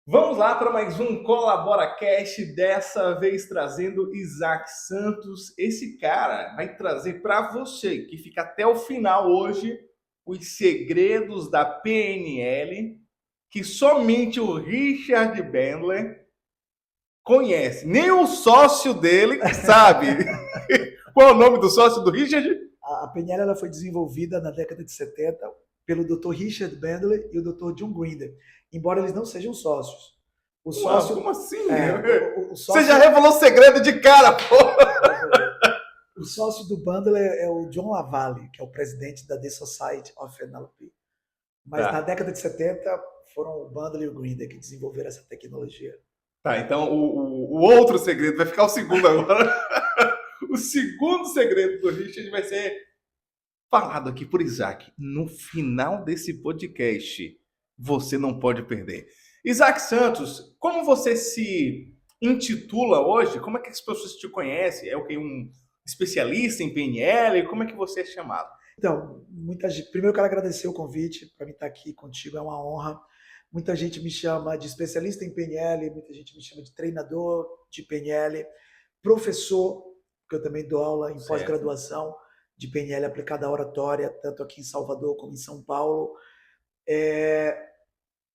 Vamos lá para mais um Colabora Cash, dessa vez trazendo Isaac Santos. Esse cara vai trazer para você, que fica até o final hoje, os segredos da PNL, que somente o Richard Bandler conhece. Nem o sócio dele sabe. Qual é o nome do sócio do Richard? A PNL ela foi desenvolvida na década de 70 pelo Dr. Richard Bandler e o Dr. John Grinder, embora eles não sejam sócios. O Uau, sócio, como assim? o Você já sócio, revelou o segredo de cara, pô! o sócio do Bandler é o John Lavallee, que é o presidente da The Society of NLP. Mas na Tá. década de 70 foram o Bandler e o Grinder que desenvolveram essa tecnologia. Tá, então o outro segredo vai ficar o segundo agora. O segundo segredo do Richard vai ser falado aqui por Isaac no final desse podcast. Você não pode perder. Isaac Santos, como você se intitula hoje? Como é que as pessoas te conhecem? É o que? Um especialista em PNL? Como é que você é chamado? Então, muita gente, primeiro eu quero agradecer o convite para mim estar aqui contigo, é uma honra. Muita gente me chama de especialista em PNL, muita gente me chama de treinador de PNL, professor, porque eu também dou aula em Certo. pós-graduação de PNL aplicada à oratória, tanto aqui em Salvador como em São Paulo. É,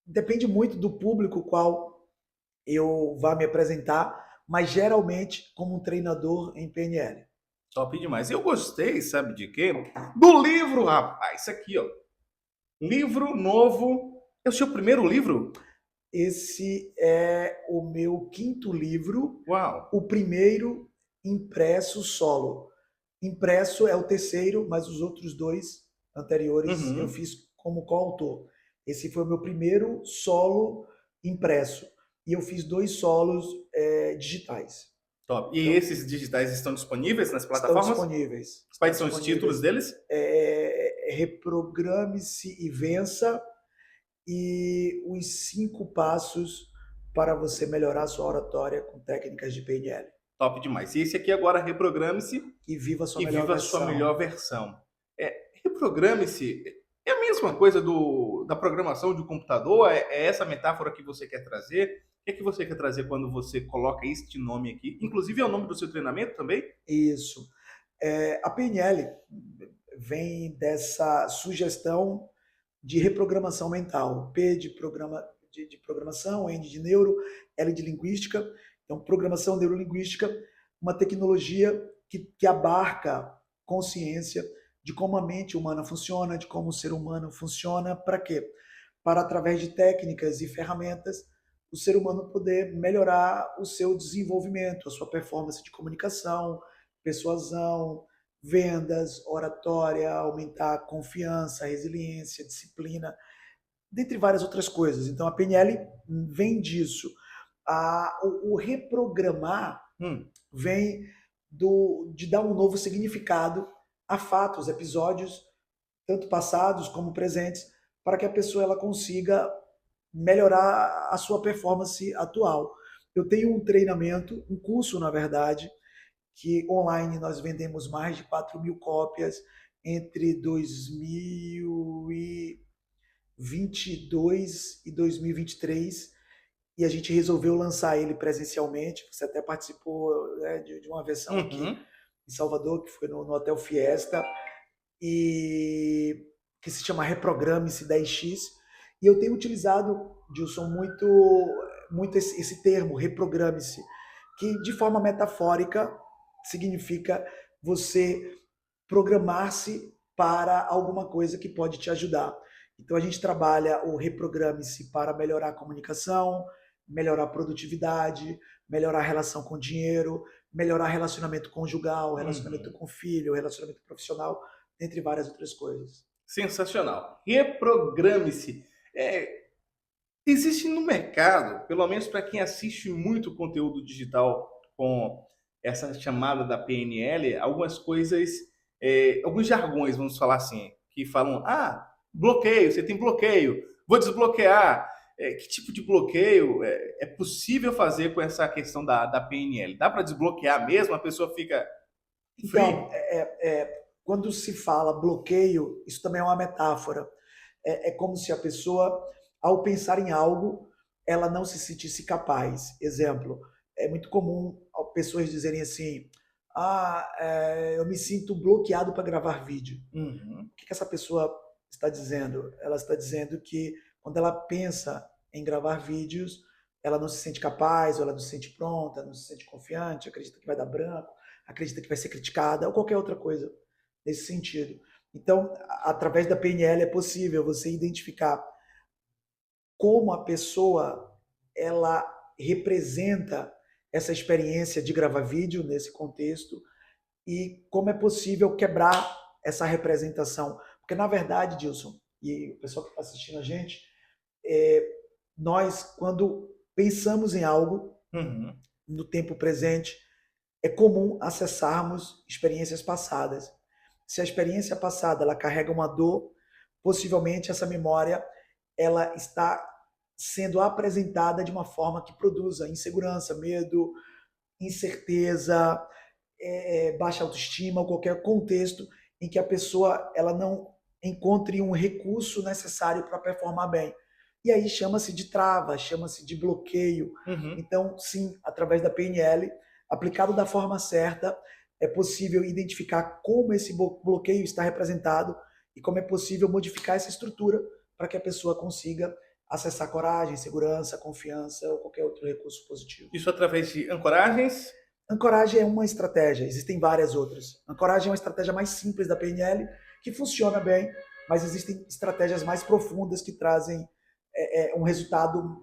depende muito do público qual eu vá me apresentar, mas geralmente como um treinador em PNL. Top demais. Eu gostei, sabe de quê? Do livro, rapaz. Isso aqui, ó. Livro novo. É o seu primeiro livro? Esse é o meu quinto livro, Uau. o primeiro impresso solo. Impresso é o terceiro, mas os outros dois anteriores eu Uhum. fiz como coautor. Esse foi o meu primeiro solo impresso. E eu fiz dois solos digitais. Top. E Então, esses digitais estão disponíveis nas estão plataformas? disponíveis. Estão Quais são os títulos disponíveis. deles? Reprograme-se e vença e os 5 passos para você melhorar sua oratória com técnicas de PNL. Top demais. E esse aqui agora, reprograme-se E viva a sua e melhor viva a sua versão. melhor versão. Reprograme-se é a mesma coisa da programação de um computador? É essa metáfora que você quer trazer? O que é que você quer trazer quando você coloca este nome aqui? Inclusive é o nome do seu treinamento também? Isso. A PNL vem dessa sugestão de reprogramação mental. P de programação, N de neuro, L de linguística. Então, programação neurolinguística, uma tecnologia que abarca consciência de como a mente humana funciona, de como o ser humano funciona, para quê? Para, através de técnicas e ferramentas, o ser humano poder melhorar o seu desenvolvimento, a sua performance de comunicação, persuasão, vendas, oratória, aumentar a confiança, a resiliência, a disciplina, dentre várias outras coisas. Então, a PNL vem disso. O reprogramar Hum, vem de dar um novo significado a fatos, episódios, tanto passados como presentes, para que a pessoa ela consiga melhorar a sua performance atual. Eu tenho um treinamento, um curso, na verdade, que online nós vendemos mais de 4.000 cópias entre 2022 e 2023 e a gente resolveu lançar ele presencialmente. Você até participou, né, de uma versão aqui uhum. em Salvador, que foi no Hotel Fiesta, e que se chama Reprograme-se 10x. E eu tenho utilizado, Gilson, muito esse termo, reprograme-se, que de forma metafórica significa você programar-se para alguma coisa que pode te ajudar. Então a gente trabalha o reprograme-se para melhorar a comunicação, melhorar a produtividade, melhorar a relação com o dinheiro, melhorar relacionamento conjugal, relacionamento Uhum. com o filho, relacionamento profissional, entre várias outras coisas. Sensacional. Reprograme-se. Existe no mercado, pelo menos para quem assiste muito conteúdo digital com essa chamada da PNL, algumas coisas, alguns jargões, vamos falar assim, que falam: bloqueio, você tem bloqueio, vou desbloquear. Que tipo de bloqueio é possível fazer com essa questão da PNL? Dá para desbloquear mesmo? A pessoa fica Então, free? quando se fala bloqueio, isso também é uma metáfora. É como se a pessoa, ao pensar em algo, ela não se sentisse capaz. Exemplo, é muito comum pessoas dizerem assim: eu me sinto bloqueado para gravar vídeo. Uhum. O que essa pessoa está dizendo? Ela está dizendo que quando ela pensa em gravar vídeos, ela não se sente capaz, ou ela não se sente pronta, não se sente confiante, acredita que vai dar branco, acredita que vai ser criticada, ou qualquer outra coisa nesse sentido. Então, através da PNL é possível você identificar como a pessoa ela representa essa experiência de gravar vídeo nesse contexto e como é possível quebrar essa representação. Porque, na verdade, Dilson, e o pessoal que está assistindo a gente, nós, quando pensamos em algo Uhum. no tempo presente, é comum acessarmos experiências passadas. Se a experiência passada ela carrega uma dor, possivelmente essa memória ela está sendo apresentada de uma forma que produza insegurança, medo, incerteza, baixa autoestima, ou qualquer contexto em que a pessoa ela não encontre um recurso necessário para performar bem. E aí chama-se de trava, chama-se de bloqueio. Uhum. Então, sim, através da PNL, aplicado da forma certa, é possível identificar como esse bloqueio está representado e como é possível modificar essa estrutura para que a pessoa consiga acessar coragem, segurança, confiança ou qualquer outro recurso positivo. Isso através de ancoragens. Ancoragem é uma estratégia, existem várias outras. Ancoragem é uma estratégia mais simples da PNL, que funciona bem, mas existem estratégias mais profundas que trazem um resultado,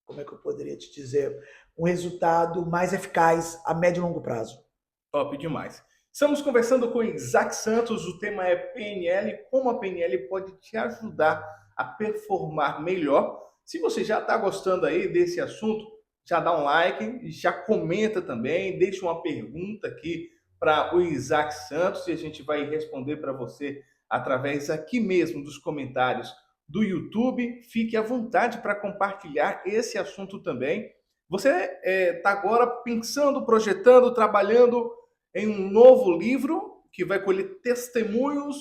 como é que eu poderia te dizer? Um resultado mais eficaz a médio e longo prazo. Top demais. Estamos conversando com Isaac Santos, o tema é PNL, como a PNL pode te ajudar a performar melhor. Se você já está gostando aí desse assunto, já dá um like, já comenta também, deixa uma pergunta aqui para o Isaac Santos e a gente vai responder para você através aqui mesmo dos comentários do YouTube. Fique à vontade para compartilhar esse assunto também. Você está agora pensando, projetando, trabalhando em um novo livro que vai colher testemunhos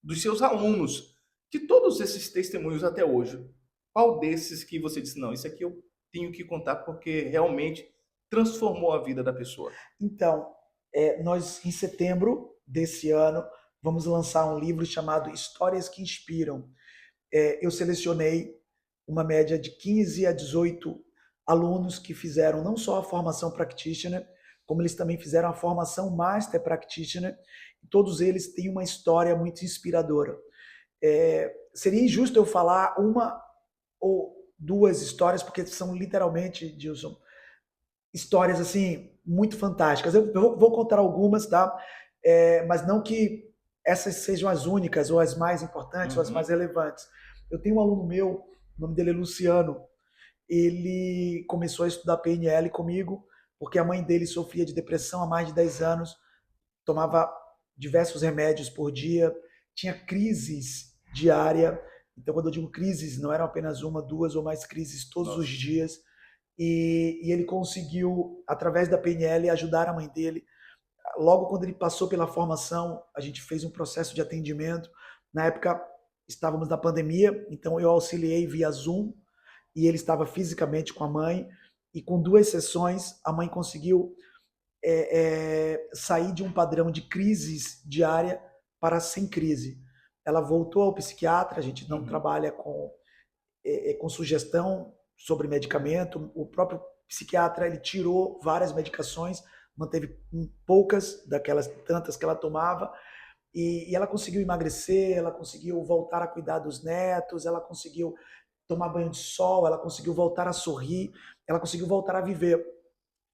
dos seus alunos. De todos esses testemunhos até hoje, qual desses que você disse, não, isso aqui eu tenho que contar porque realmente transformou a vida da pessoa? Então, nós em setembro desse ano vamos lançar um livro chamado Histórias que Inspiram. Eu selecionei uma média de 15 a 18 alunos que fizeram não só a formação practitioner, como eles também fizeram a formação master practitioner. Todos eles têm uma história muito inspiradora. Seria injusto eu falar uma ou duas histórias, porque são literalmente, Dilson, histórias assim muito fantásticas. Eu vou contar algumas, tá? Mas não que essas sejam as únicas ou as mais importantes ou as mais relevantes. Eu tenho um aluno meu, o nome dele é Luciano. Ele começou a estudar PNL comigo porque a mãe dele sofria de depressão há mais de 10 anos, tomava diversos remédios por dia, tinha crises diárias. Então, quando eu digo crises, não eram apenas uma, duas ou mais crises todos os dias. E ele conseguiu, através da PNL, ajudar a mãe dele. Logo quando ele passou pela formação, a gente fez um processo de atendimento. Na época, estávamos na pandemia, então eu auxiliei via Zoom e ele estava fisicamente com a mãe. E com 2 sessões, a mãe conseguiu sair de um padrão de crises diária para sem crise. Ela voltou ao psiquiatra, a gente não trabalha com sugestão sobre medicamento. O próprio psiquiatra ele tirou várias medicações, manteve poucas daquelas tantas que ela tomava, e ela conseguiu emagrecer, ela conseguiu voltar a cuidar dos netos, ela conseguiu tomar banho de sol, ela conseguiu voltar a sorrir, ela conseguiu voltar a viver.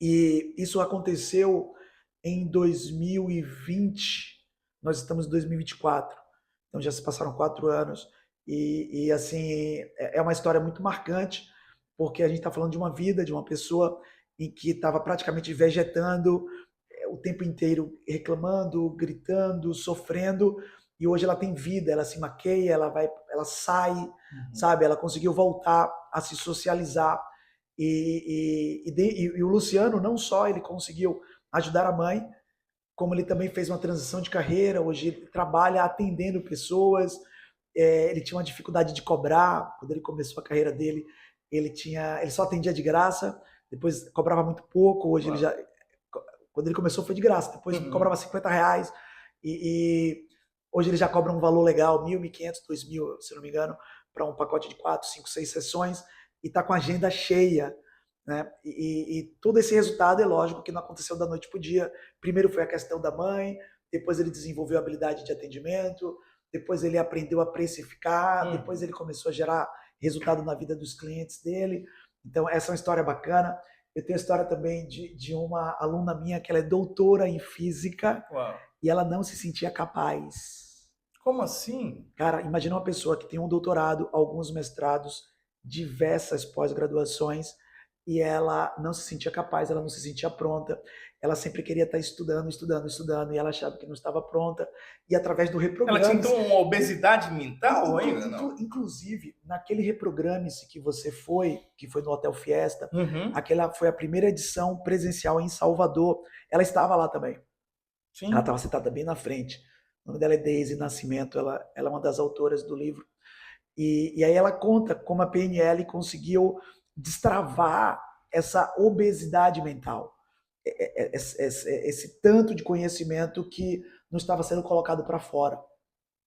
E isso aconteceu em 2020, nós estamos em 2024, então já se passaram 4 anos. E assim, é uma história muito marcante, porque a gente está falando de uma vida, de uma pessoa em que estava praticamente vegetando o tempo inteiro, reclamando, gritando, sofrendo, e hoje ela tem vida, ela se maqueia, ela sai, sabe? Ela conseguiu voltar a se socializar. E o Luciano, não só ele conseguiu ajudar a mãe, como ele também fez uma transição de carreira, hoje ele trabalha atendendo pessoas. Ele tinha uma dificuldade de cobrar quando ele começou a carreira dele. ele só atendia de graça, depois cobrava muito pouco, hoje ele Uau. já, quando ele começou foi de graça, depois Uhum. cobrava R$ 50 e hoje ele já cobra um valor legal, 1.500, 2.000, se não me engano, para um pacote de 4, 5, 6 sessões e está com a agenda cheia, né? E todo esse resultado é lógico que não aconteceu da noite para o dia. Primeiro foi a questão da mãe, depois ele desenvolveu a habilidade de atendimento, depois ele aprendeu a precificar, depois Uhum. ele começou a gerar resultado na vida dos clientes dele. Então, essa é uma história bacana. Eu tenho a história também de uma aluna minha que ela é doutora em física Uau. e ela não se sentia capaz. Como assim? Cara, imagina uma pessoa que tem um doutorado, alguns mestrados, diversas pós-graduações, e ela não se sentia capaz, ela não se sentia pronta. Ela sempre queria estar estudando, estudando, estudando, e ela achava que não estava pronta. E através do Ela tinha então Reprograme-se, uma obesidade mental ainda, não? inclusive, naquele Reprograme-se que você foi, que foi no Hotel Fiesta, Uhum. aquela foi a primeira edição presencial em Salvador. Ela estava lá também. Ela Sim. estava sentada bem na frente. O nome dela é Daisy Nascimento, ela é uma das autoras do livro. E aí ela conta como a PNL conseguiu destravar essa obesidade mental, esse tanto de conhecimento que não estava sendo colocado para fora.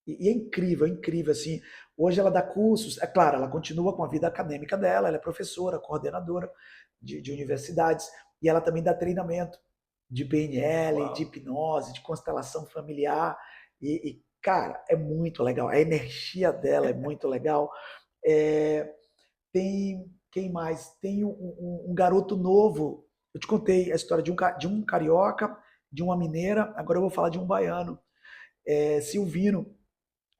E é incrível, assim. Hoje ela dá cursos, é claro, ela continua com a vida acadêmica dela, ela é professora, coordenadora de universidades, e ela também dá treinamento de PNL, de Uau. hipnose, de constelação familiar, cara, é muito legal. A energia dela é muito legal. É, tem, quem mais? Tem um garoto novo. Eu te contei a história de um carioca, de uma mineira, agora eu vou falar de um baiano, Silvino,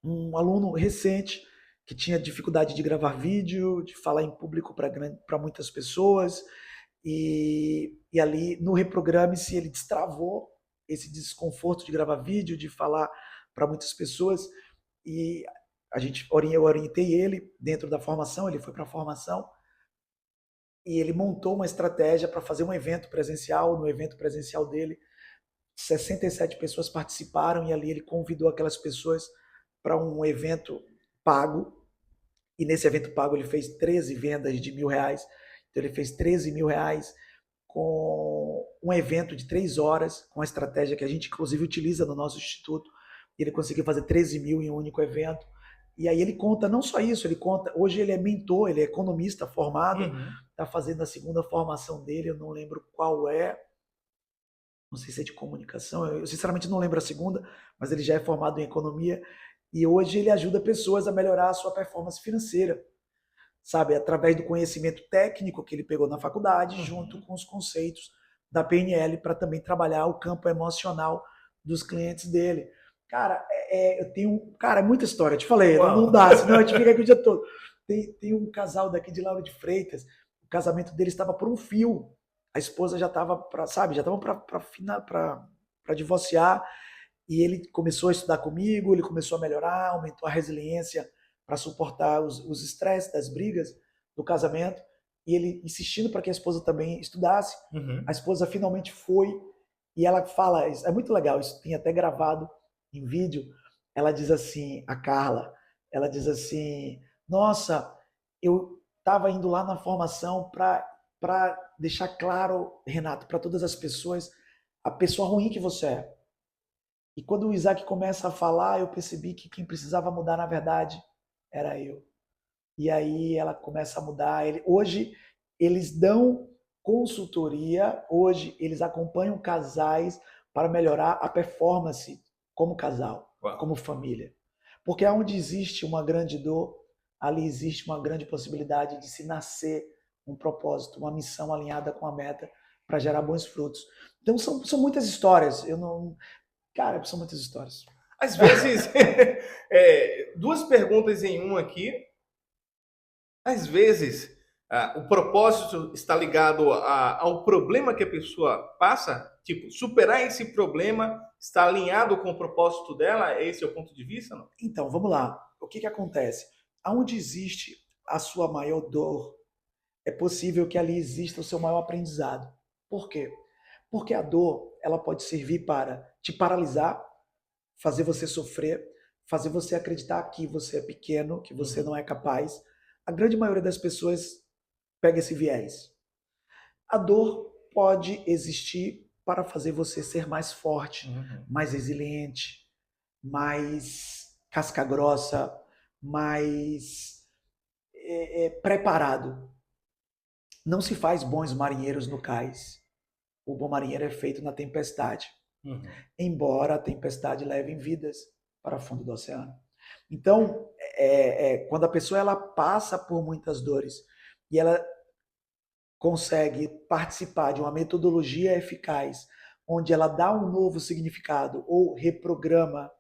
um aluno recente que tinha dificuldade de gravar vídeo, de falar em público para muitas pessoas, e ali no Reprograme-se ele destravou esse desconforto de gravar vídeo, de falar para muitas pessoas, e eu orientei ele dentro da formação, ele foi para a formação, e ele montou uma estratégia para fazer um evento presencial. No evento presencial dele, 67 pessoas participaram e ali ele convidou aquelas pessoas para um evento pago. E nesse evento pago ele fez 13 vendas de R$ 1.000. Então ele fez R$ 13.000 com um evento de 3 horas, com a estratégia que a gente inclusive utiliza no nosso instituto. Ele conseguiu fazer 13 mil em um único evento. E aí ele conta não só isso, ele conta, hoje ele é mentor, ele é economista formado, Uhum. está fazendo a segunda formação dele, eu não lembro qual é, não sei se é de comunicação, eu sinceramente não lembro a segunda, mas ele já é formado em economia e hoje ele ajuda pessoas a melhorar a sua performance financeira, sabe, através do conhecimento técnico que ele pegou na faculdade, junto Uhum. com os conceitos da PNL para também trabalhar o campo emocional dos clientes dele. Cara, eu tenho, cara, é muita história, eu te falei, não Uau. dá, senão a gente fica aqui o dia todo. Tem um casal daqui de Lauro de Freitas, o casamento dele estava por um fio, a esposa já estava para, sabe, já estavam para divorciar, e ele começou a estudar comigo, ele começou a melhorar, aumentou a resiliência para suportar os estresses das brigas do casamento, e ele insistindo para que a esposa também estudasse. A Uhum. esposa finalmente foi, e ela fala, é muito legal, isso tem até gravado em vídeo, ela diz assim, a Carla, ela diz assim, nossa, eu estava indo lá na formação para deixar claro, Renato, para todas as pessoas, a pessoa ruim que você é. E quando o Isaac começa a falar, eu percebi que quem precisava mudar, na verdade, era eu. E aí ela começa a mudar. Hoje eles dão consultoria, hoje eles acompanham casais para melhorar a performance como casal, Uau. como família. Porque onde existe uma grande dor, ali existe uma grande possibilidade de se nascer um propósito, uma missão alinhada com a meta para gerar bons frutos. Então são muitas histórias. Eu não, cara, são muitas histórias. Às vezes, duas perguntas em uma aqui. Às vezes, o propósito está ligado ao problema que a pessoa passa, tipo, superar esse problema está alinhado com o propósito dela, esse é o ponto de vista, não? Então, vamos lá. O que acontece? Aonde existe a sua maior dor, é possível que ali exista o seu maior aprendizado. Por quê? Porque a dor, ela pode servir para te paralisar, fazer você sofrer, fazer você acreditar que você é pequeno, que você não Uhum. é capaz. A grande maioria das pessoas pega esse viés. A dor pode existir para fazer você ser mais forte, mais resiliente, mais casca grossa, mais preparado. Não se faz bons marinheiros no cais. O bom marinheiro é feito na tempestade. Embora a tempestade leve vidas para o fundo do oceano. Então, quando a pessoa ela passa por muitas dores e ela consegue participar de uma metodologia eficaz, onde ela dá um novo significado ou reprograma,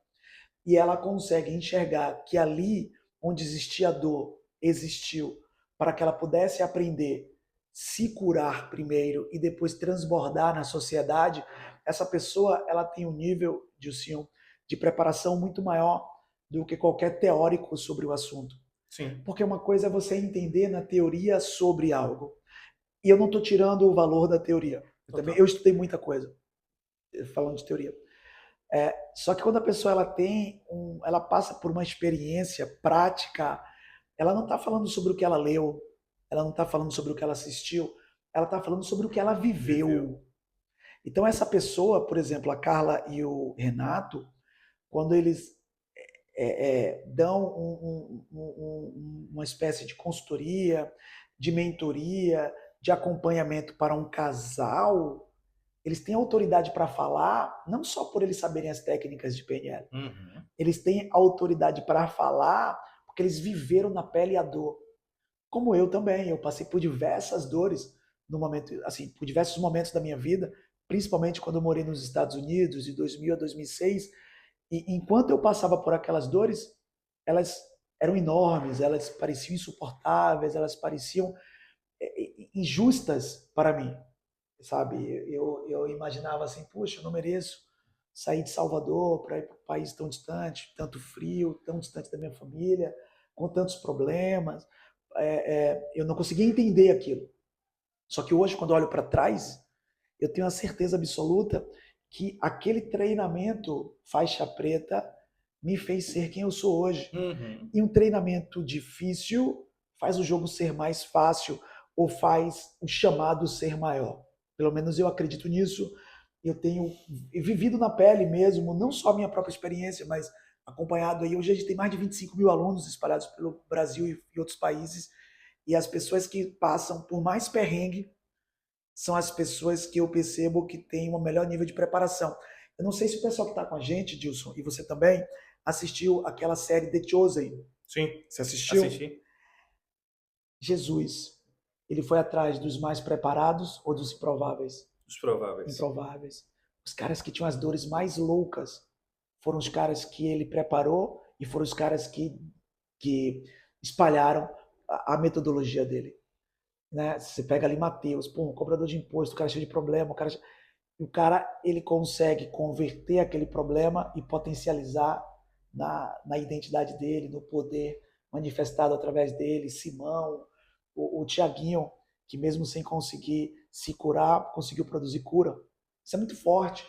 e ela consegue enxergar que ali onde existia dor, existiu, para que ela pudesse aprender, se curar primeiro e depois transbordar na sociedade, essa pessoa ela tem um nível, Dilcinho, de preparação muito maior do que qualquer teórico sobre o assunto. Sim. Porque uma coisa é você entender na teoria sobre algo. E eu não estou tirando o valor da teoria. Eu estudei muita coisa falando de teoria. Só que quando a pessoa ela passa por uma experiência prática, ela não está falando sobre o que ela leu, ela não está falando sobre o que ela assistiu, ela está falando sobre o que ela viveu. Então essa pessoa, por exemplo, a Carla e o Renato, quando eles dão uma espécie de consultoria, de mentoria, de acompanhamento para um casal, eles têm autoridade para falar, não só por eles saberem as técnicas de PNL. Eles têm autoridade para falar porque eles viveram na pele a dor. Como eu também, eu passei por diversas dores no momento, assim, por diversos momentos da minha vida, principalmente quando eu morei nos Estados Unidos de 2000 a 2006, e enquanto eu passava por aquelas dores, elas eram enormes, elas pareciam insuportáveis, elas pareciam injustas para mim, sabe? Eu imaginava assim, puxa, eu não mereço sair de Salvador para ir para um país tão distante, tanto frio, tão distante da minha família, com tantos problemas. Eu não conseguia entender aquilo. Só que hoje, quando eu olho para trás, eu tenho a certeza absoluta que aquele treinamento faixa preta me fez ser quem eu sou hoje. E um treinamento difícil faz o jogo ser mais fácil ou faz o chamado ser maior. Pelo menos eu acredito nisso. Eu tenho vivido na pele mesmo, não só a minha própria experiência, mas acompanhado aí. Hoje a gente tem mais de 25 mil alunos espalhados pelo Brasil e outros países. E as pessoas que passam por mais perrengue são as pessoas que eu percebo que têm um melhor nível de preparação. Eu não sei se o pessoal que está com a gente, Dilson, e você também, assistiu aquela série The Chosen. Sim. Você assistiu? Assisti. Jesus, ele foi atrás dos mais preparados ou dos improváveis? Os prováveis. Improváveis. Os caras que tinham as dores mais loucas foram os caras que ele preparou e foram os caras que espalharam a metodologia dele. Né? Você pega ali Mateus, um cobrador de imposto, o cara cheio de problema, o cara ele consegue converter aquele problema e potencializar na identidade dele, no poder manifestado através dele. Simão, o Tiaguinho, que mesmo sem conseguir se curar, conseguiu produzir cura. Isso é muito forte.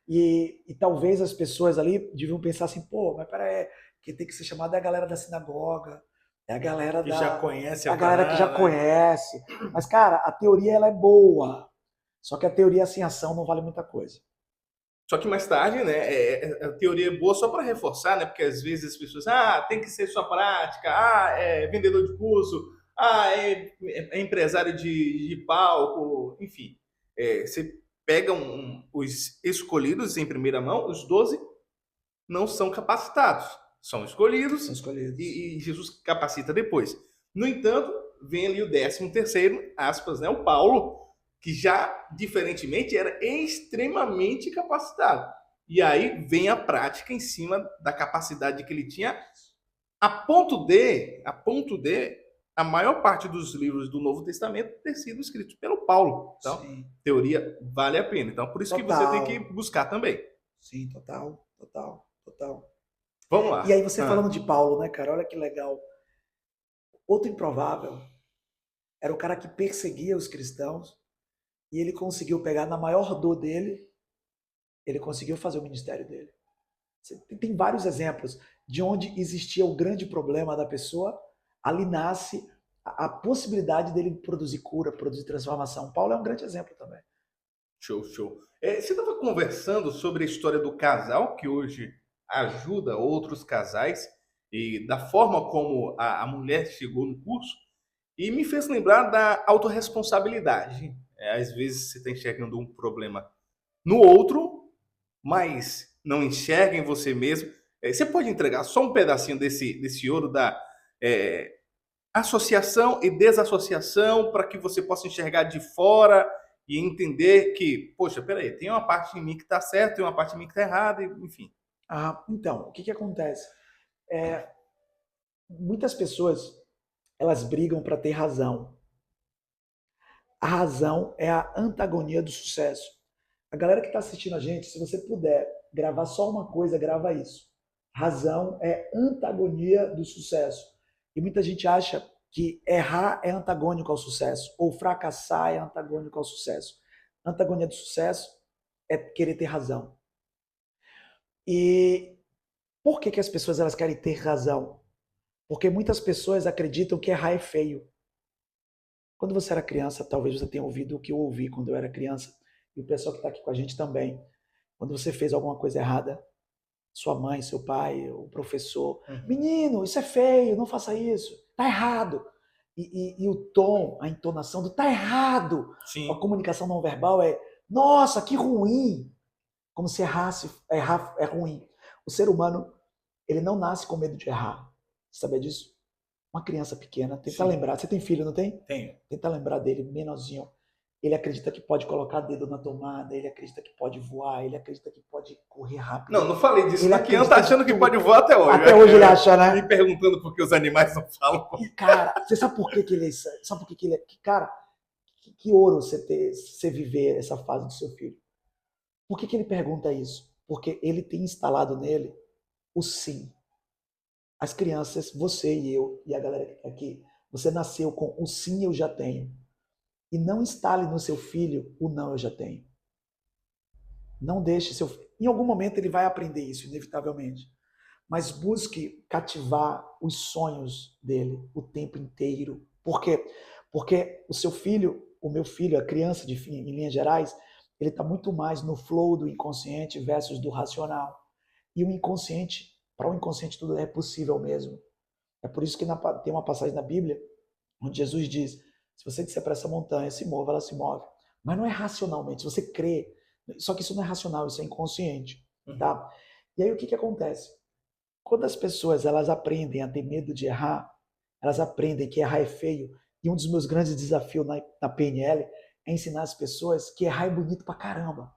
E talvez as pessoas ali deviam pensar assim, pô, mas peraí, quem tem que ser chamado é a galera da sinagoga, é a galera que já conhece a galera que já conhece. Mas, cara, a teoria ela é boa. Só que a teoria sem ação não vale muita coisa. Só que mais tarde, né, a teoria é boa só para reforçar, né, porque às vezes as pessoas, tem que ser só prática, é vendedor de curso, é empresário de palco, enfim. Você pega os escolhidos em primeira mão, os 12 não são capacitados, são escolhidos, e Jesus capacita depois. No entanto, vem ali o 13º, aspas, né, o Paulo, que já, diferentemente, era extremamente capacitado. E aí vem a prática em cima da capacidade que ele tinha, a ponto de a maior parte dos livros do Novo Testamento ter sido escritos pelo Paulo. Então, Sim. teoria vale a pena. Então, por isso que você tem que buscar também. Sim, total. Vamos lá. E aí você falando de Paulo, né, cara? Olha que legal. Outro improvável era o cara que perseguia os cristãos e ele conseguiu pegar na maior dor dele, ele conseguiu fazer o ministério dele. Tem vários exemplos de onde existia o grande problema da pessoa, ali nasce a possibilidade dele produzir cura, produzir transformação. Paulo é um grande exemplo também. Show, show. Você estava conversando sobre a história do casal que hoje ajuda outros casais e da forma como a mulher chegou no curso e me fez lembrar da autorresponsabilidade. Às vezes você está enxergando um problema no outro, mas não enxerga em você mesmo. Você pode entregar só um pedacinho desse ouro da associação e desassociação para que você possa enxergar de fora e entender que, poxa, peraí, tem uma parte em mim que está certa, tem uma parte em mim que está errada, enfim. Então, o que acontece? Muitas pessoas, elas brigam para ter razão. A razão é a antagonia do sucesso. A galera que está assistindo a gente, se você puder gravar só uma coisa, grava isso. Razão é antagonia do sucesso. E muita gente acha que errar é antagônico ao sucesso, ou fracassar é antagônico ao sucesso. Antagonia do sucesso é querer ter razão. E por que as pessoas elas querem ter razão? Porque muitas pessoas acreditam que errar é feio. Quando você era criança, talvez você tenha ouvido o que eu ouvi quando eu era criança, e o pessoal que está aqui com a gente também. Quando você fez alguma coisa errada, sua mãe, seu pai, o professor, menino, isso é feio, não faça isso, tá errado. E o tom, a entonação do tá errado, Sim. a comunicação não verbal é, nossa, que ruim, como se errar é ruim. O ser humano, ele não nasce com medo de errar. Você sabia disso? Uma criança pequena, tenta lembrar. Você tem filho, não tem? Tenho. Tenta lembrar dele, menorzinho. Ele acredita que pode colocar dedo na tomada, ele acredita que pode voar, ele acredita que pode correr rápido. Não falei disso. Ele A criança tá achando que pode voar até hoje. Até hoje ele acha, né? Me perguntando por que os animais não falam. E, cara, você sabe por que ele é isso? Sabe por que ele é? Cara, que ouro você viver essa fase do seu filho. Por que ele pergunta isso? Porque ele tem instalado nele o sim. As crianças, você e eu, e a galera que está aqui, você nasceu com o sim eu já tenho. E não instale no seu filho o não eu já tenho. Não deixe seu filho. Em algum momento ele vai aprender isso, inevitavelmente. Mas busque cativar os sonhos dele o tempo inteiro. Por quê? Porque o seu filho, o meu filho, a criança, em linhas gerais, ele está muito mais no flow do inconsciente versus do racional. E o inconsciente, para o inconsciente tudo é possível mesmo. É por isso que tem uma passagem na Bíblia onde Jesus diz, se você disser para essa montanha, se mova, ela se move. Mas não é racionalmente, se você crê. Só que isso não é racional, isso é inconsciente. Tá? E aí o que acontece? Quando as pessoas elas aprendem a ter medo de errar, elas aprendem que errar é feio. E um dos meus grandes desafios na PNL é ensinar as pessoas que errar é bonito pra caramba.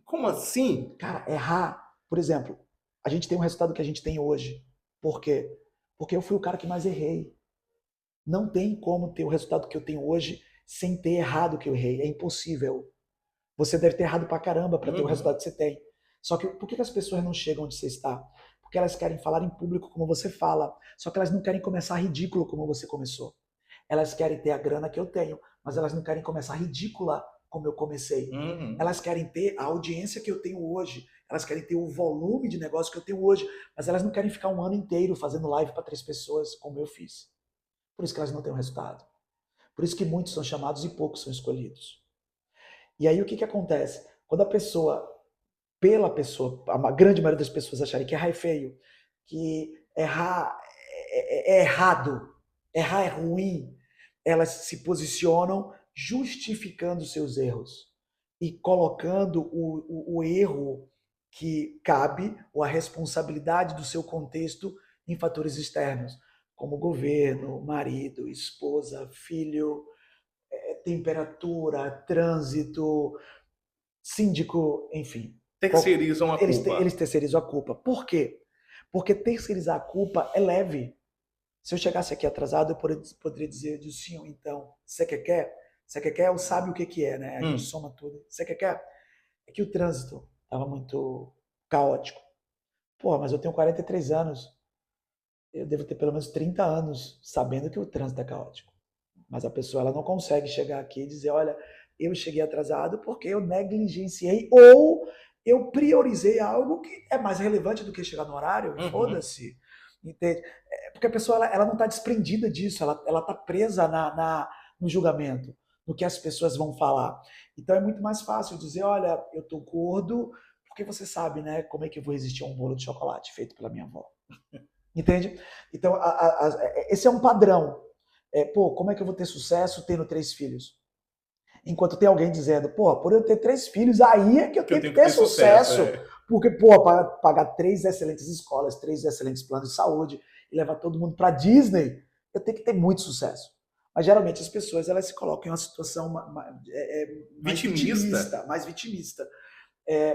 Como assim? Cara, errar, por exemplo, a gente tem um resultado que a gente tem hoje. Por quê? Porque eu fui o cara que mais errei. Não tem como ter o resultado que eu tenho hoje sem ter errado o que eu errei. É impossível. Você deve ter errado pra caramba para ter o resultado que você tem. Só que por que as pessoas não chegam onde você está? Porque elas querem falar em público como você fala. Só que elas não querem começar ridículo como você começou. Elas querem ter a grana que eu tenho, mas elas não querem começar ridícula como eu comecei. Elas querem ter a audiência que eu tenho hoje. Elas querem ter o volume de negócio que eu tenho hoje. Mas elas não querem ficar um ano inteiro fazendo live para 3 pessoas como eu fiz. Por isso que elas não têm o resultado. Por isso que muitos são chamados e poucos são escolhidos. E aí o que acontece? Quando a pessoa, a grande maioria das pessoas acharem que errar é feio, que errar é errado, errar é ruim, elas se posicionam justificando seus erros e colocando o erro que cabe, ou a responsabilidade do seu contexto em fatores externos, como governo, marido, esposa, filho, temperatura, trânsito, síndico, enfim. Terceirizam a culpa. Eles terceirizam a culpa. Por quê? Porque terceirizar a culpa é leve. Se eu chegasse aqui atrasado, eu poderia dizer, sim, então, você quer? Você quer? Sabe o que é, né? A gente soma tudo. Você quer? É que o trânsito estava muito caótico. Pô, mas eu tenho 43 anos. Eu devo ter pelo menos 30 anos sabendo que o trânsito é caótico. Mas a pessoa ela não consegue chegar aqui e dizer, olha, eu cheguei atrasado porque eu negligenciei ou eu priorizei algo que é mais relevante do que chegar no horário. Foda-se. Entende? Porque a pessoa ela não está desprendida disso, ela está presa no julgamento, no que as pessoas vão falar. Então é muito mais fácil dizer, olha, eu tô gordo, porque você sabe, né, como é que eu vou resistir a um bolo de chocolate feito pela minha avó. Entende? Então, esse é um padrão. Pô, como é que eu vou ter sucesso tendo 3 filhos? Enquanto tem alguém dizendo, pô, por eu ter 3 filhos, aí é que eu Que eu tenho que tenho que ter ter sucesso, sucesso. é. Porque, pô, para pagar 3 excelentes escolas, 3 excelentes planos de saúde e levar todo mundo para Disney, eu tenho que ter muito sucesso. Mas geralmente as pessoas elas se colocam em uma situação mais Vitimista. vitimista, mais vitimista. É,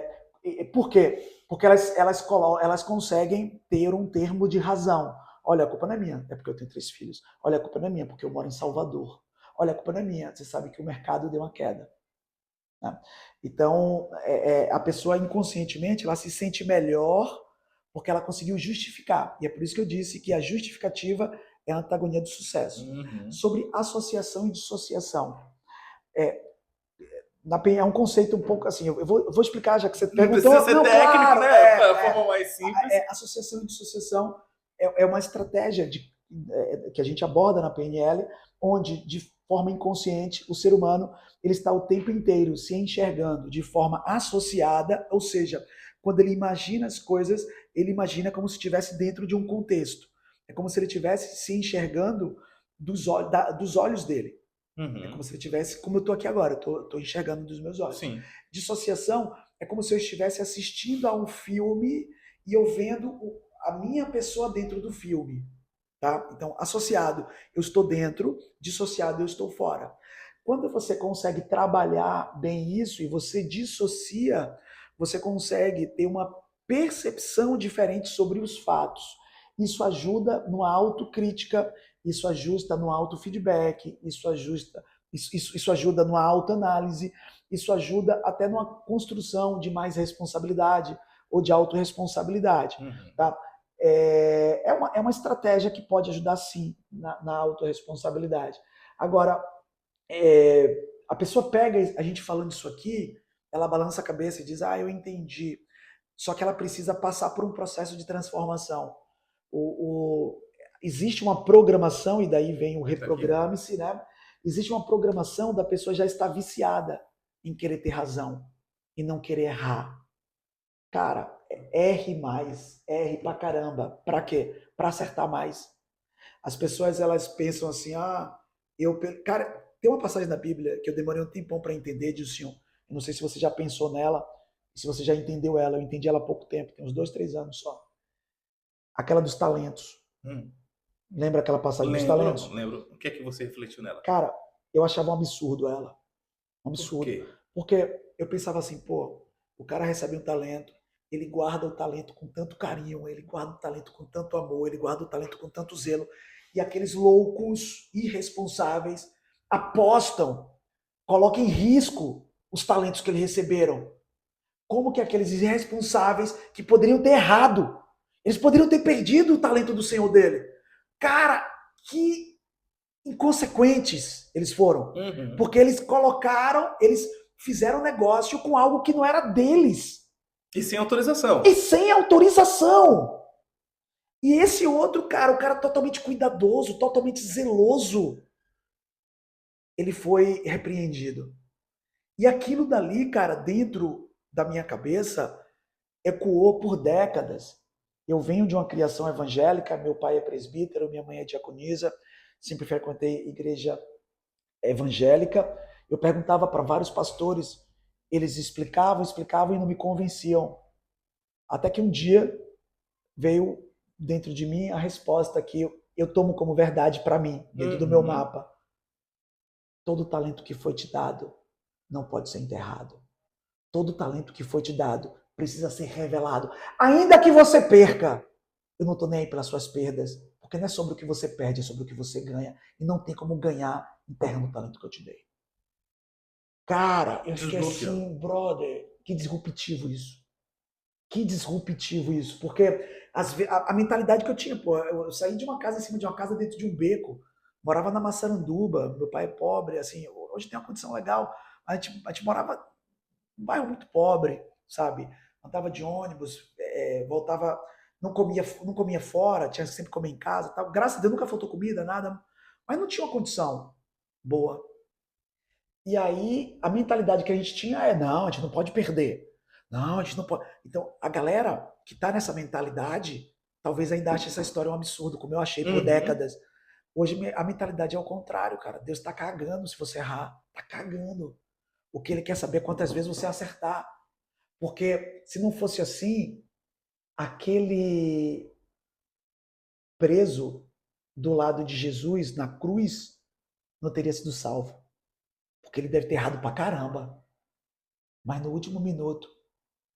por quê? Porque elas conseguem ter um termo de razão. Olha, a culpa não é minha, é porque eu tenho 3 filhos. Olha, a culpa não é minha, porque eu moro em Salvador. Olha, a culpa não é minha, você sabe que o mercado deu uma queda. Né? Então, a pessoa inconscientemente ela se sente melhor porque ela conseguiu justificar. E é por isso que eu disse que a justificativa é a antagonia do sucesso. Uhum. Sobre associação e dissociação. É, é um conceito um pouco assim, eu vou explicar, já que você Não precisa perguntou. ser Não, técnico, claro, né? A forma mais simples. associação e dissociação é uma estratégia que a gente aborda na PNL, onde, de forma inconsciente, o ser humano ele está o tempo inteiro se enxergando de forma associada, ou seja, quando ele imagina as coisas, ele imagina como se estivesse dentro de um contexto. É como se ele estivesse se enxergando dos olhos dele. É como Uhum. se ele tivesse, como eu estou aqui agora, eu estou enxergando dos meus olhos. Sim. Dissociação é como se eu estivesse assistindo a um filme e eu vendo a minha pessoa dentro do filme. Tá? Então, associado, eu estou dentro, dissociado, eu estou fora. Quando você consegue trabalhar bem isso e você dissocia, você consegue ter uma percepção diferente sobre os fatos. Isso ajuda numa autocrítica, isso ajusta no autofeedback, isso ajuda numa autoanálise, isso ajuda até numa construção de mais responsabilidade ou de autorresponsabilidade. Uhum. Tá? É uma estratégia que pode ajudar sim na autorresponsabilidade. Agora, a pessoa pega a gente falando isso aqui, ela balança a cabeça e diz, ah, eu entendi. Só que ela precisa passar por um processo de transformação. Existe uma programação, e daí vem o reprograme-se, né? Existe uma programação da pessoa já estar viciada em querer ter razão e não querer errar. Cara, erre mais, erre pra caramba. Pra quê? Pra acertar mais. As pessoas elas pensam assim, cara, tem uma passagem da Bíblia que eu demorei um tempão para entender, diz o Senhor. Eu não sei se você já pensou nela, se você já entendeu ela. Eu entendi ela há pouco tempo, tem uns 2, 3 anos só. Aquela dos talentos. Hum. Lembra aquela passagem dos Lembro, talentos? lembro. O que é que você refletiu nela? Cara, eu achava um absurdo ela. Um Por absurdo. quê? Porque eu pensava assim, pô, o cara recebe um talento, ele guarda o talento com tanto carinho, ele guarda o talento com tanto amor, ele guarda o talento com tanto zelo. E aqueles loucos, irresponsáveis, apostam, colocam em risco os talentos que eles receberam. Como que aqueles irresponsáveis que poderiam ter errado, eles poderiam ter perdido o talento do Senhor dele. Cara, que inconsequentes eles foram. Uhum. Porque eles fizeram negócio com algo que não era deles. E sem autorização. E sem autorização. E esse outro cara, o cara totalmente cuidadoso, totalmente zeloso, ele foi repreendido. E aquilo dali, cara, dentro da minha cabeça, ecoou por décadas. Eu venho de uma criação evangélica, meu pai é presbítero, minha mãe é diaconisa, sempre frequentei igreja evangélica. Eu perguntava para vários pastores, eles explicavam e não me convenciam. Até que um dia veio dentro de mim a resposta que eu tomo como verdade para mim, dentro do meu mapa. Todo talento que foi te dado não pode ser enterrado. Todo talento que foi te dado precisa ser revelado. Ainda que você perca, eu não estou nem aí pelas suas perdas, porque não é sobre o que você perde, é sobre o que você ganha. E não tem como ganhar enterrando o talento que eu te dei. Cara, eu fiquei assim, brother, que disruptivo isso. Que disruptivo isso. Porque a mentalidade que eu tinha, pô, eu saí de uma casa em cima de uma casa dentro de um beco, morava na Massaranduba, meu pai é pobre, assim, hoje tem uma condição legal, mas a gente morava num bairro muito pobre, sabe? Andava de ônibus, voltava não comia fora, tinha sempre comer em casa, tal. Graças a Deus nunca faltou comida, nada, mas não tinha uma condição boa. E aí a mentalidade que a gente tinha é, não, a gente não pode perder. Não, a gente não pode. Então, a galera que tá nessa mentalidade, talvez ainda ache essa história um absurdo, como eu achei por Uhum. décadas. Hoje a mentalidade é o contrário, cara. Deus tá cagando se você errar. Tá cagando. O que ele quer saber é quantas vezes você acertar. Porque se não fosse assim, aquele preso do lado de Jesus na cruz não teria sido salvo. Porque ele deve ter errado pra caramba. Mas no último minuto,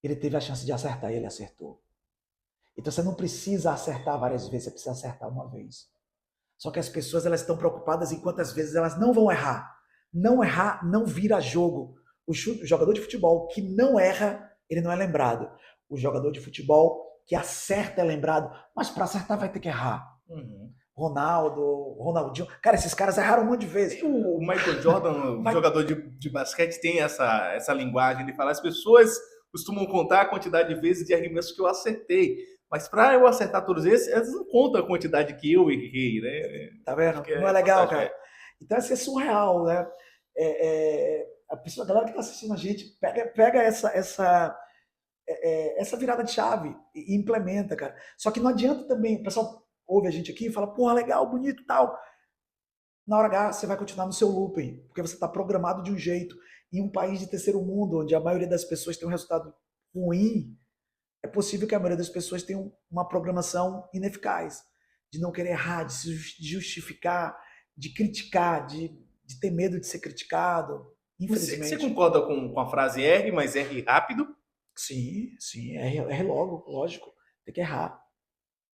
ele teve a chance de acertar e ele acertou. Então você não precisa acertar várias vezes, você precisa acertar uma vez. Só que as pessoas elas estão preocupadas em quantas vezes elas não vão errar. Não errar não vira jogo. O jogador de futebol que não erra, ele não é lembrado. O jogador de futebol que acerta é lembrado, mas para acertar vai ter que errar. Uhum. Ronaldo, Ronaldinho, cara, esses caras erraram um monte de vezes. O Michael Jordan, o Mas jogador de basquete, tem essa linguagem. Ele fala: as pessoas costumam contar a quantidade de vezes de arremessos que eu acertei, mas para eu acertar todos esses, elas não contam a quantidade que eu errei, né? tá Acho vendo? que Não é é legal, fantástico. cara. Então, assim, é surreal, né? A galera que está assistindo a gente, pega essa virada de chave e implementa, cara. Só que não adianta também, o pessoal ouve a gente aqui e fala, porra, legal, bonito tal. Na hora H, você vai continuar no seu looping, porque você está programado de um jeito. Em um país de terceiro mundo, onde a maioria das pessoas tem um resultado ruim, é possível que a maioria das pessoas tenha uma programação ineficaz, de não querer errar, de se justificar, de criticar, de ter medo de ser criticado, Você infelizmente. concorda com a frase R, mas R rápido? Sim, sim, erre logo, lógico. Tem que errar.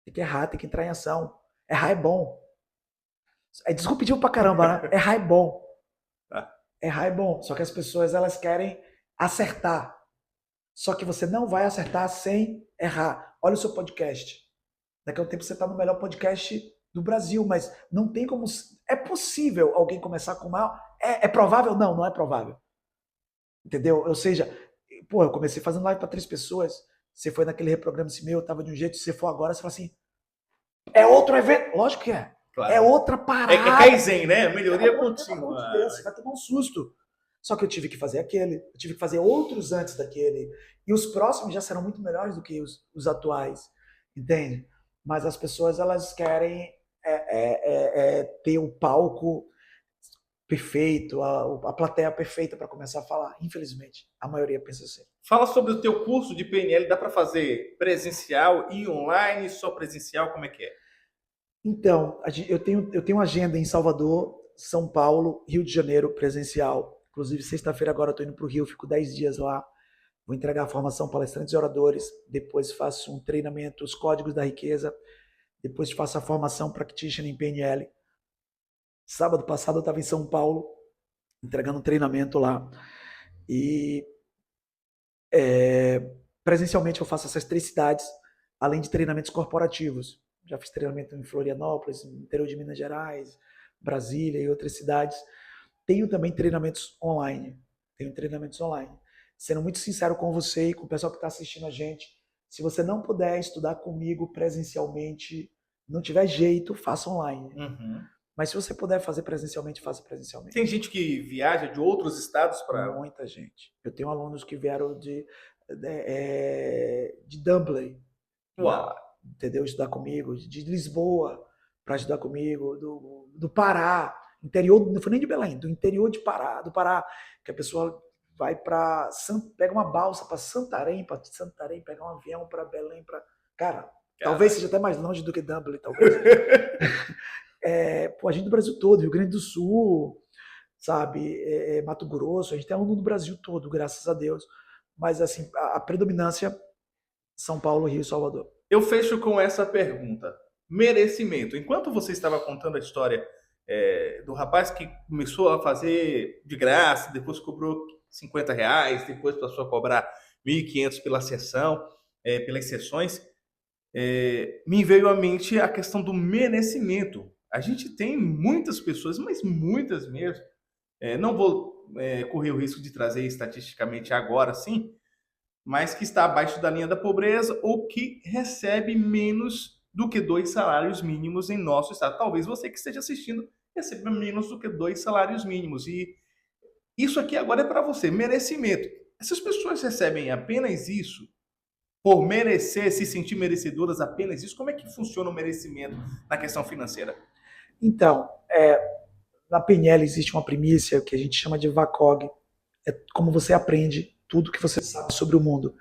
Tem que errar, tem que entrar em ação. Errar é bom. É disruptivo pra caramba, né? Errar é bom. Tá. Errar é bom. Só que as pessoas elas querem acertar. Só que você não vai acertar sem errar. Olha o seu podcast. Daqui a um tempo você está no melhor podcast do Brasil, mas não tem como. É possível alguém começar com mal? É provável? Não, não é provável. Entendeu? Ou seja, pô, eu comecei fazendo live para 3 pessoas. Você foi naquele reprograma-se meu, eu tava de um jeito, se você for agora, você fala assim, é outro evento. Lógico que é. É Claro. outra É parada. Kaizen, né? Melhoria Pelo amor de contínua. Deus, você vai tomar um susto. Só que eu tive que fazer aquele, eu tive que fazer outros antes daquele. E os próximos já serão muito melhores do que os atuais. Entende? Mas as pessoas, elas querem ter o palco perfeito, a plateia perfeita para começar a falar. Infelizmente, a maioria pensa assim. Fala sobre o teu curso de PNL. Dá para fazer presencial e online? Só presencial? Como é que é? Então, eu tenho agenda em Salvador, São Paulo, Rio de Janeiro, presencial. Inclusive, sexta-feira agora eu estou indo para o Rio, fico 10 dias lá. Vou entregar a formação palestrantes e oradores. Depois faço um treinamento, os códigos da riqueza. Depois faço a formação Practitioner em PNL. Sábado passado eu estava em São Paulo, entregando um treinamento lá. E presencialmente eu faço essas 3 cidades, além de treinamentos corporativos. Já fiz treinamento em Florianópolis, no interior de Minas Gerais, Brasília e outras cidades. Tenho também treinamentos online. Sendo muito sincero com você e com o pessoal que está assistindo a gente, se você não puder estudar comigo presencialmente, não tiver jeito, faça online. Uhum. Mas se você puder fazer presencialmente, faça Tem presencialmente. gente que viaja de outros estados para. Muita gente. Eu tenho alunos que vieram de Dublin, Uau! entendeu? Estudar comigo, de Lisboa para estudar comigo, do Pará, interior, não foi nem de Belém, do interior do Pará, que a pessoa vai para pega uma balsa para Santarém, pegar um avião para Belém, cara, talvez Caraca. seja até mais longe do que Dublin, talvez. Pô, a gente do Brasil todo, Rio Grande do Sul, sabe, Mato Grosso, a gente tem aluno do Brasil todo, graças a Deus. Mas assim, a predominância São Paulo, Rio e Salvador. Eu fecho com essa pergunta: merecimento. Enquanto você estava contando a história do rapaz que começou a fazer de graça, depois cobrou R$ 50, depois passou a cobrar 1.500 pela sessão, pelas sessões, me veio à mente a questão do merecimento. A gente tem muitas pessoas, mas muitas mesmo. Não vou correr o risco de trazer estatisticamente agora, sim, mas que está abaixo da linha da pobreza ou que recebe menos do que 2 salários mínimos em nosso estado. Talvez você que esteja assistindo receba menos do que 2 salários mínimos. E isso aqui agora é para você, merecimento. Essas pessoas recebem apenas isso por merecer, se sentir merecedoras apenas isso? Como é que funciona o merecimento na questão financeira? Então, na PNL existe uma primícia que a gente chama de VACOG. É como você aprende tudo que você sabe sobre o mundo.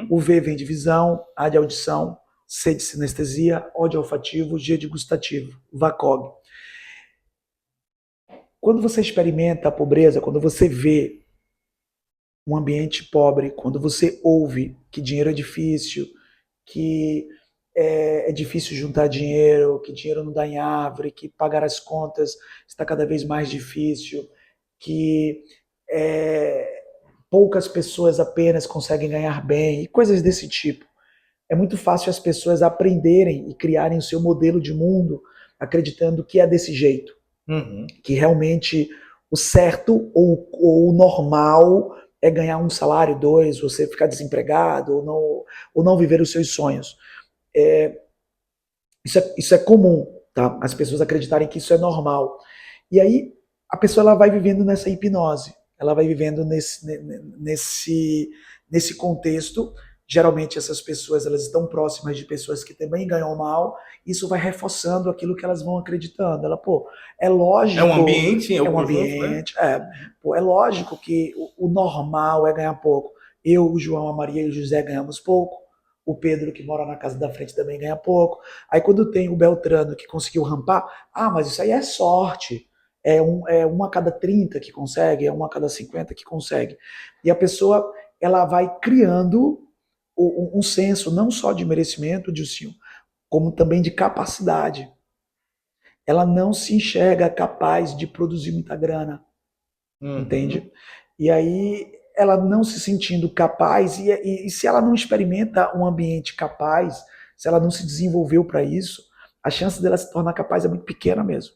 O V vem de visão, A de audição, C de sinestesia, O de olfativo, G de gustativo. VACOG. Quando você experimenta a pobreza, quando você vê um ambiente pobre, quando você ouve que dinheiro é difícil, que é difícil juntar dinheiro, que dinheiro não dá em árvore, que pagar as contas está cada vez mais difícil, que poucas pessoas apenas conseguem ganhar bem, e coisas desse tipo. É muito fácil as pessoas aprenderem e criarem o seu modelo de mundo acreditando que é desse jeito. Que realmente o certo ou o normal é ganhar um salário, 2, você ficar desempregado ou não viver os seus sonhos. Isso é comum, tá? As pessoas acreditarem que isso é normal. E aí a pessoa ela vai vivendo nessa hipnose, ela vai vivendo nesse contexto. Geralmente essas pessoas elas estão próximas de pessoas que também ganham mal, isso vai reforçando aquilo que elas vão acreditando. Ela, é lógico... É um ambiente, é um ambiente, né? É lógico que o normal é ganhar pouco. Eu, o João, a Maria e o José ganhamos pouco, o Pedro, que mora na casa da frente, também ganha pouco. Aí quando tem o Beltrano, que conseguiu rampar, mas isso aí é sorte. É um a cada 30 que consegue, é um a cada 50 que consegue. E a pessoa ela vai criando um senso não só de merecimento, Dilcinho, como também de capacidade. Ela não se enxerga capaz de produzir muita grana, entende? E aí, ela não se sentindo capaz, e se ela não experimenta um ambiente capaz, se ela não se desenvolveu para isso, a chance dela se tornar capaz é muito pequena mesmo.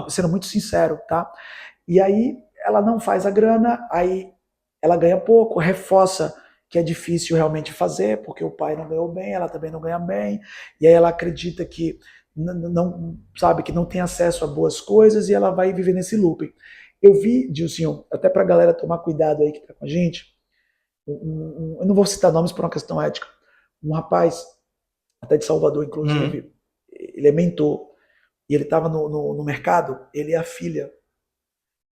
Sendo muito sincero, tá? E aí, ela não faz a grana, aí ela ganha pouco, reforça que é difícil realmente fazer, porque o pai não ganhou bem, ela também não ganha bem, e aí ela acredita que não sabe, que não tem acesso a boas coisas, e ela vai viver nesse looping. Eu vi, Dilcinho, até pra galera tomar cuidado aí que tá com a gente, eu não vou citar nomes por uma questão ética, um rapaz, até de Salvador, inclusive, ele é mentor, e ele tava no mercado, ele e a filha,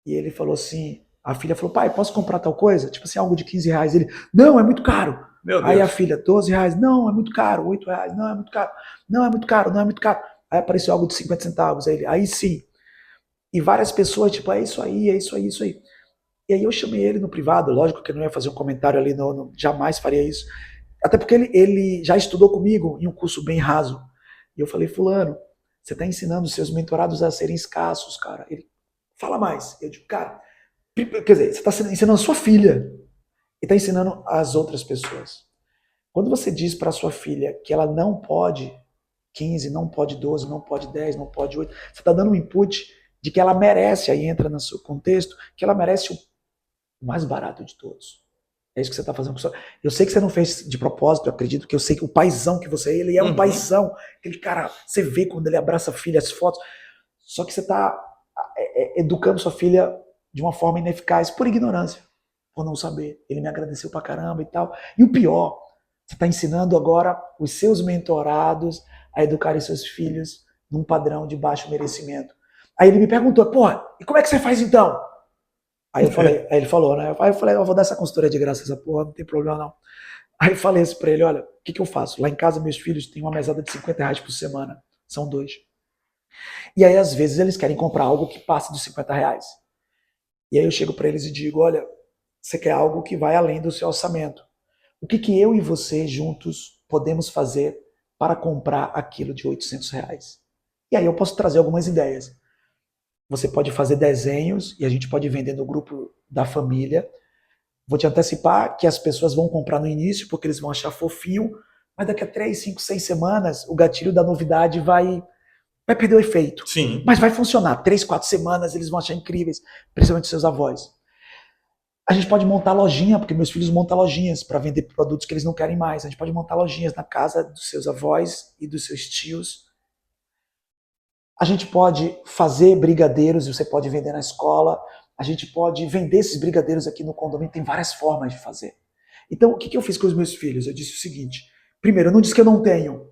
e ele falou assim, a filha falou, pai, posso comprar tal coisa? Tipo assim, algo de 15 reais. Ele, não, é muito caro. Aí a filha, 12 reais, não, é muito caro. 8 reais, não, é muito caro. Não, é muito caro, não, é muito caro. Aí apareceu algo de 50 centavos. Aí sim. E várias pessoas, tipo, é isso aí, é isso aí, é isso aí. E aí eu chamei ele no privado, lógico que eu não ia fazer um comentário ali, jamais faria isso. Até porque ele já estudou comigo em um curso bem raso. E eu falei, fulano, você está ensinando os seus mentorados a serem escassos, cara. Ele, fala mais. Eu digo, cara, quer dizer, você está ensinando a sua filha e está ensinando as outras pessoas. Quando você diz para a sua filha que ela não pode 15, não pode 12, não pode 10, não pode 8, você está dando um input de que ela merece, aí entra no seu contexto, que ela merece o mais barato de todos. É isso que você está fazendo com sua... Eu sei que você não fez de propósito, eu acredito que eu sei que o paizão que você é, ele é um paizão. Aquele cara, você vê quando ele abraça a filha, as fotos. Só que você está educando sua filha de uma forma ineficaz, por ignorância, por não saber. Ele me agradeceu pra caramba e tal. E o pior, você está ensinando agora os seus mentorados a educarem seus filhos num padrão de baixo merecimento. Aí ele me perguntou, e como é que você faz então? Aí ele falou, né? Aí eu falei, eu vou dar essa consultoria de graça, essa porra, não tem problema não. Aí eu falei assim pra ele, olha, o que eu faço? Lá em casa meus filhos têm uma mesada de 50 reais por semana, são 2. E aí às vezes eles querem comprar algo que passe dos 50 reais. E aí eu chego para eles e digo, olha, você quer algo que vai além do seu orçamento. O que eu e você juntos podemos fazer para comprar aquilo de 800 reais? E aí eu posso trazer algumas ideias. Você pode fazer desenhos e a gente pode vender no grupo da família. Vou te antecipar que as pessoas vão comprar no início porque eles vão achar fofinho, mas daqui a 3, 5, 6 semanas o gatilho da novidade vai perder o efeito. Sim. Mas vai funcionar. 3, 4 semanas eles vão achar incríveis, principalmente seus avós. A gente pode montar lojinha, porque meus filhos montam lojinhas para vender produtos que eles não querem mais. A gente pode montar lojinhas na casa dos seus avós e dos seus tios. A gente pode fazer brigadeiros e você pode vender na escola. A gente pode vender esses brigadeiros aqui no condomínio. Tem várias formas de fazer. Então, o que eu fiz com os meus filhos? Eu disse o seguinte. Primeiro, eu não disse que eu não tenho.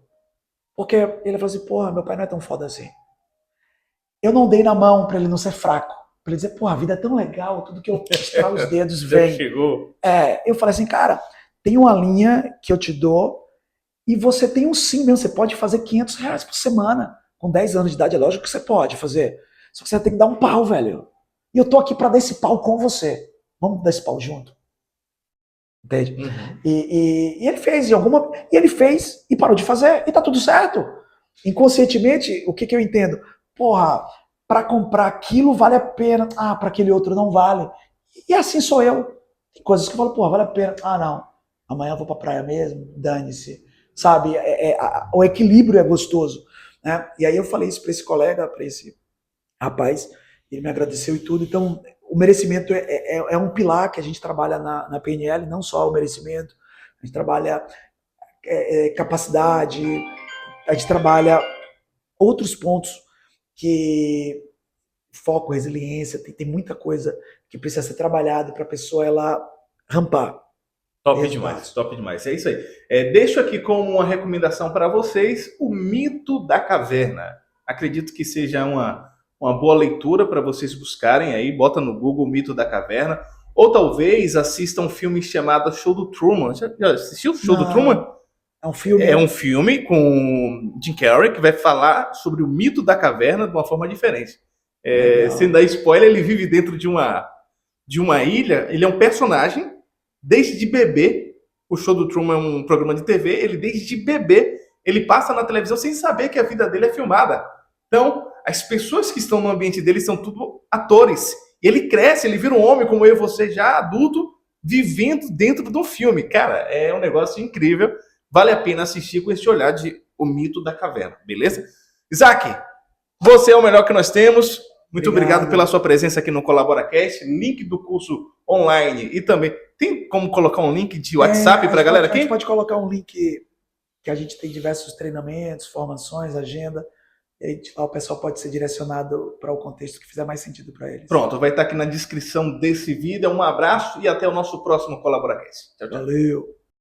Porque ele falou assim, porra, meu pai não é tão foda assim. Eu não dei na mão para ele não ser fraco. Para ele dizer, porra, a vida é tão legal, tudo que eu estirar os dedos vem. Já chegou. Eu falei assim, cara, tem uma linha que eu te dou e você tem um sim mesmo. Você pode fazer R$ 500 por semana. Com 10 anos de idade, é lógico que você pode fazer. Só que você tem que dar um pau, velho. E eu tô aqui para dar esse pau com você. Vamos dar esse pau junto. Entende? Uhum. E ele fez, e ele fez e parou de fazer. E tá tudo certo. Inconscientemente, o que eu entendo? Porra, para comprar aquilo vale a pena. Ah, para aquele outro não vale. E assim sou eu. Tem coisas que eu falo, porra, vale a pena. Ah, não. Amanhã eu vou pra praia mesmo, dane-se. Sabe? O equilíbrio é gostoso. Né? E aí eu falei isso para esse colega, para esse rapaz, ele me agradeceu e tudo. Então, o merecimento é um pilar que a gente trabalha na PNL, não só o merecimento, a gente trabalha capacidade, a gente trabalha outros pontos que foco, resiliência, tem muita coisa que precisa ser trabalhada para a pessoa ela rampar. Top demais, top demais. É isso aí. Deixo aqui como uma recomendação para vocês o Mito da Caverna. Acredito que seja uma boa leitura para vocês buscarem aí. Bota no Google Mito da Caverna. Ou talvez assistam um filme chamado Show do Truman. Já assistiu o Show do Truman? É um filme. É um filme com Jim Carrey que vai falar sobre o mito da caverna de uma forma diferente. Sem dar spoiler, ele vive dentro de uma ilha. Ele é um personagem. Desde bebê, o Show do Truman é um programa de TV, ele desde bebê, ele passa na televisão sem saber que a vida dele é filmada. Então, as pessoas que estão no ambiente dele são tudo atores. E ele cresce, ele vira um homem como eu e você, já adulto, vivendo dentro do filme. Cara, é um negócio incrível. Vale a pena assistir com esse olhar de O Mito da Caverna, beleza? Isaac, você é o melhor que nós temos. Muito obrigado pela sua presença aqui no ColaboraCast. Link do curso online e também... Tem como colocar um link de WhatsApp para a galera aqui? A gente pode colocar um link que a gente tem diversos treinamentos, formações, agenda. E aí, o pessoal pode ser direcionado para o contexto que fizer mais sentido para eles. Pronto, vai estar aqui na descrição desse vídeo. Um abraço e até o nosso próximo ColaboraCast. Tchau, tchau. Valeu!